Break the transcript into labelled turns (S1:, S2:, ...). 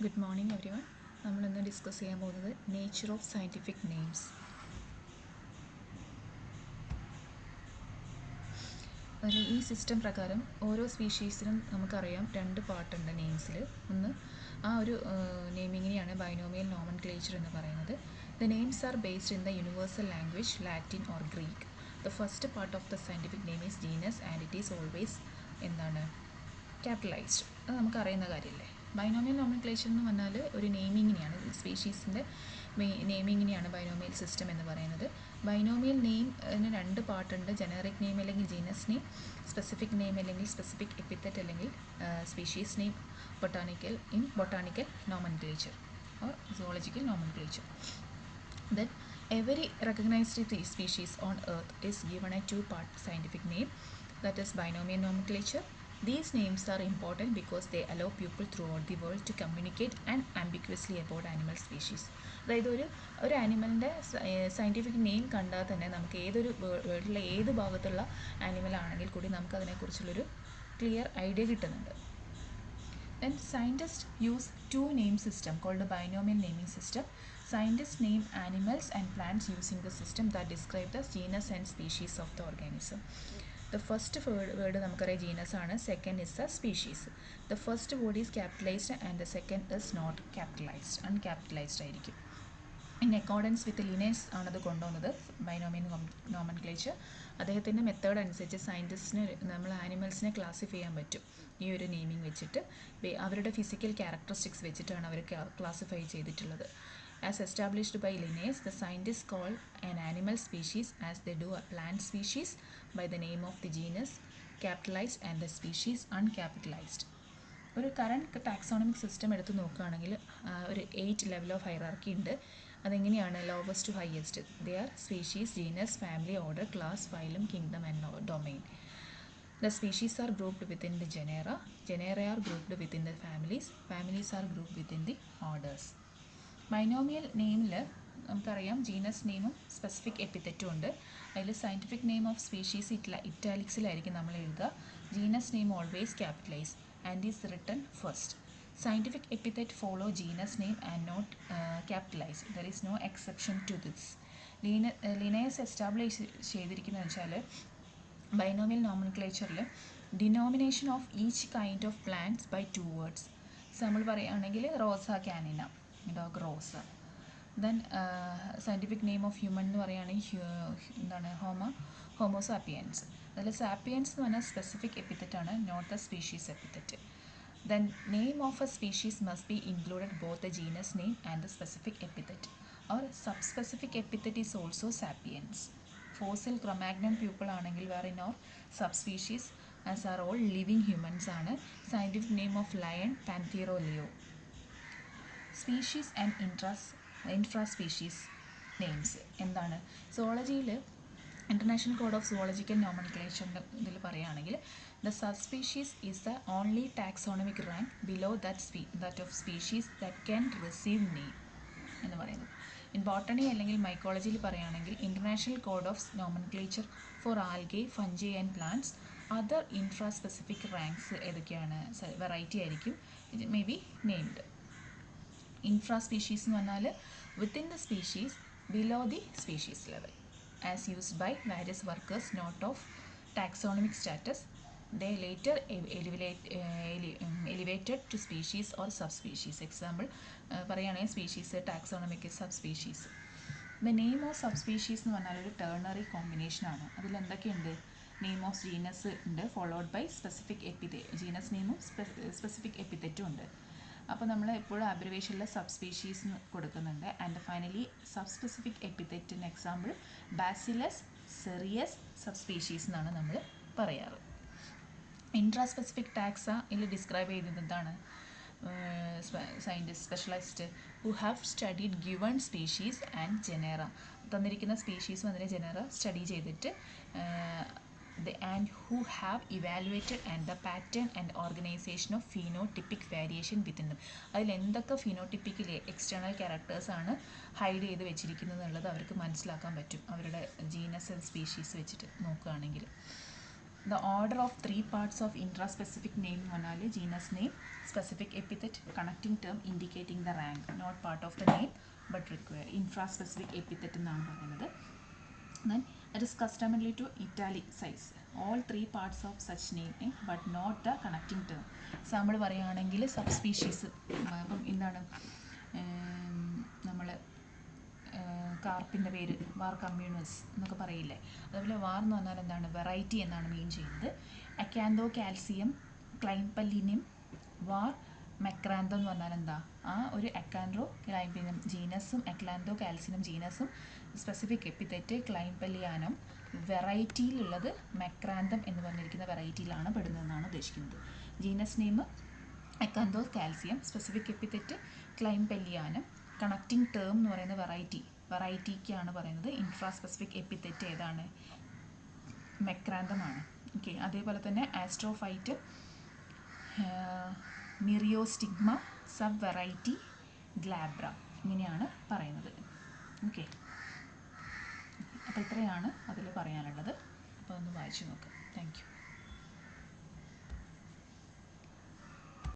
S1: Good morning everyone. നമ്മൾ ഇന്ന് discuss ചെയ്യാൻ പോകുന്നത് നേച്ചർ ഓഫ് സയൻറ്റിഫിക് നെയിംസ്. ഈ സിസ്റ്റം പ്രകാരം ഓരോ സ്പീഷീസിനും നമുക്കറിയാം രണ്ട് പാർട്ടുണ്ട് നെയിംസിൽ. ഒന്ന് ആ ഒരു നെയിമിങ്ങിനെയാണ് ബൈനോമിയൽ നോമൻക്ലേച്ചർ എന്ന് പറയുന്നത്. The names are based in the universal language Latin or Greek. The first part of the scientific name is genus and it is always capitalised. അത് നമുക്കറിയുന്ന കാര്യമല്ലേ. ബൈനോമിയൽ നോമൻക്ലേച്ചർ എന്ന് പറഞ്ഞാൽ ഒരു നെയിമിങ്ങിനെയാണ്, സ്പീഷീസിൻ്റെ നെയിമിങ്ങിനെയാണ് ബൈനോമിയൽ സിസ്റ്റം എന്ന് പറയുന്നത്. ബൈനോമിയൽ നെയിമിന് രണ്ട് പാർട്ടുണ്ട്: ജനറിക് നെയിം അല്ലെങ്കിൽ ജീനസ് നെയിം, സ്പെസിഫിക് നെയിം അല്ലെങ്കിൽ സ്പെസിഫിക് എപ്പിത്തറ്റ് അല്ലെങ്കിൽ species name, botanical nomenclature or zoological nomenclature. Then every recognized species on earth is given a two-part scientific name, that is binomial nomenclature. These names are important because they allow people throughout the world to communicate unambiguously about animal species. അതായത് ഒരു ആനിമലിൻ്റെ scientific name കണ്ടാൽ തന്നെ നമുക്ക് ഏതൊരു വേൾഡിലെ ഏത് ഭാഗത്തുള്ള animal ആണെങ്കിൽ കൂടി നമുക്ക് അതിനെക്കുറിച്ചുള്ളൊരു ക്ലിയർ ഐഡിയ കിട്ടുന്നുണ്ട്. Then scientists use two name system called the binomial naming system. Scientists name animals and plants using the system that describe the genus and species of the organism. The first word നമുക്കറിയാം genus ആണ്, second is a species. The first word is capitalised and the second is not capitalised, uncapitalised ആയിരിക്കും. In accordance with Linnaeus ആണത് കൊണ്ടുവന്നത്, binomial nomenclature. അദ്ദേഹത്തിൻ്റെ method അനുസരിച്ച് സയൻറ്റിസ്റ്റിന് നമ്മൾ ആനിമൽസിനെ classify ചെയ്യാൻ പറ്റും ഈ ഒരു നെയിമിങ് വെച്ചിട്ട്. അവരുടെ ഫിസിക്കൽ ക്യാരക്ടറിസ്റ്റിക്സ് വെച്ചിട്ടാണ് അവർ ക്ലാസിഫൈ ചെയ്തിട്ടുള്ളത്. As established by Linnaeus, the scientists call an animal species as they do a plant species by the name of the genus capitalized and the species uncapitalized. ഒരു current taxonomic system എടുത്ത് നോക്കുകയാണെങ്കിൽ ഒരു 8 level of hierarchy ഉണ്ട്. അതെങ്ങനെയാണ്? Lowest to highest. They are species, genus, family, order, class, phylum, kingdom and domain. The species are grouped within the genera. Genera are grouped within the families. Families are grouped within the orders. Binomial നെയിമിൽ നമുക്കറിയാം genus നെയിമും specific എപ്പിത്തറ്റും ഉണ്ട്. അതിൽ scientific name of species ഇറ്റാലിക്സിലായിരിക്കും നമ്മൾ എഴുതുക. Genus name always capitalise and is written first. Scientific epithet follow genus name and not capitalise. There is no exception to this. Linnaeus establish ചെയ്തിരിക്കുന്നതെന്ന് വെച്ചാൽ ബൈനോമിയൽ നോമൻക്ലേച്ചറിൽ denomination of each kind of plants by 2 words. Example പറയുകയാണെങ്കിൽ Rosa canina, dog rose. Then scientific name of human എന്ന് പറയുകയാണെങ്കിൽ എന്താണ്? Homo sapiens. അതിൽ sapiens എന്ന് പറഞ്ഞാൽ സ്പെസിഫിക് എപ്പിത്തറ്റാണ്, not the species epithet. Then name of a species must be included both the genus name and the specific epithet or subspecific epithet is also sapiens. Fossil Cro-Magnon people ആണെങ്കിൽ വേറെ in or subspecies as are all living humans ആണ്. Scientific name of lion Panthera leo. Species and intra species names എന്താണ്? സുവോളജിയിൽ international code of zoological നോമൻക്ലേച്ചറിൻ്റെ ഇതിൽ പറയുകയാണെങ്കിൽ the subspecies is the only taxonomic rank below that of species that can receive name എന്ന് പറയുന്നത്. In botany അല്ലെങ്കിൽ മൈക്കോളജിയിൽ പറയുകയാണെങ്കിൽ international code of nomenclature for algae, fungi and plants. Other intraspecific ranks ഏതൊക്കെയാണ്? Variety ആയിരിക്കും, it may be named. Infraspecies എന്ന് പറഞ്ഞാൽ within the species below the species level as used by various workers not of taxonomic status. They later elevated to species or sub species. Example പറയുകയാണെങ്കിൽ species, taxonomic, subspecies. The name of subspecies എന്ന് പറഞ്ഞാൽ ഒരു ternary കോമ്പിനേഷനാണ്. അതിൽ എന്തൊക്കെയുണ്ട്? Name of genus ഉണ്ട്, followed by specific epithet. Genus നെയിമും specific എപ്പിത്തറ്റും ഉണ്ട്. അപ്പോൾ നമ്മൾ എപ്പോഴും അബ്രിവേഷനിൽ സബ് സ്പീഷീസ് കൊടുക്കുന്നുണ്ട്. ആൻഡ് ഫൈനലി സബ് സ്പെസിഫിക് എപ്പിത്തറ്റിന് example Bacillus cereus subspecies എന്നാണ് നമ്മൾ പറയാറ്. ഇൻട്രാ സ്പെസിഫിക് ടാക്സ ഇതിൽ ഡിസ്ക്രൈബ് ചെയ്യുന്നത് എന്താണ്? Scientist specialised who have studied given species and genera. തന്നിരിക്കുന്ന സ്പീഷീസും അതിൻ്റെ ജെനേറ സ്റ്റഡി ചെയ്തിട്ട് and who have evaluated and the pattern and organization of phenotypic variation within them. അതിൽ എന്തൊക്കെ ഫിനോട്ടിപ്പിക്കലി എക്സ്റ്റേണൽ ക്യാരക്ടേഴ്സാണ് ഹൈഡ് ചെയ്ത് വെച്ചിരിക്കുന്നത് എന്നുള്ളത് അവർക്ക് മനസ്സിലാക്കാൻ പറ്റും അവരുടെ ജീനസ് ആൻഡ് സ്പീഷീസ് വെച്ചിട്ട് നോക്കുകയാണെങ്കിൽ. The order of 3 parts of intraspecific name എന്ന് പറഞ്ഞാൽ genus name, specific epithet, connecting term indicating the rank, not part of the name but require. Intraspecific epithet എന്നാണ് പറയുന്നത്. Then it is customary to italicize all 3 parts of such name but not the connecting term. Example പറയുകയാണെങ്കിൽ sub species, അപ്പം എന്താണ് നമ്മൾ കാർപ്പിൻ്റെ പേര് വാർ കമ്മ്യൂണസ് എന്നൊക്കെ പറയില്ലേ, അതുപോലെ വാർ എന്ന് പറഞ്ഞാൽ എന്താണ്, വെറൈറ്റി എന്നാണ് മീൻ ചെയ്യുന്നത്. അക്കാന്തോ കാൽസിയം ക്ലൈംപല്ലിനിയം വാർ മെക്രാന്തോ എന്ന് പറഞ്ഞാൽ എന്താ, ആ ഒരു അക്കാൻഡ്രോ ക്ലൈംപിനം ജീനസും അക്ലാന്തോ കാൽസിനം ജീനസും സ്പെസിഫിക് എപ്പിത്തറ്റ് ക്ലൈംപല്ലിയാനം, വെറൈറ്റിയിലുള്ളത് മെക്രാന്തം എന്ന് പറഞ്ഞിരിക്കുന്ന വെറൈറ്റിയിലാണ് പെടുന്നതെന്നാണ് ഉദ്ദേശിക്കുന്നത്. Genus name Acanthocalycium, specific epithet klimpelianum, connecting term എന്ന് പറയുന്ന വെറൈറ്റിക്കാണ് പറയുന്നത്. ഇൻട്രാസ്പെസിഫിക് എപ്പിത്തറ്റ് ഏതാണ്, മെക്രാന്തമാണ്. ഓക്കെ, അതേപോലെ തന്നെ ആസ്ട്രോഫൈറ്റ്, മിറിയോസ്റ്റിഗ്മ, സബ് വെറൈറ്റി ഗ്ലാബ്ര, ഇങ്ങനെയാണ് പറയുന്നത്. ഓക്കെ, അപ്പോൾ ഇത്രയാണ് അതിൽ പറയാനുള്ളത്. അപ്പോൾ ഒന്ന് വായിച്ചു നോക്കാം. Thank you.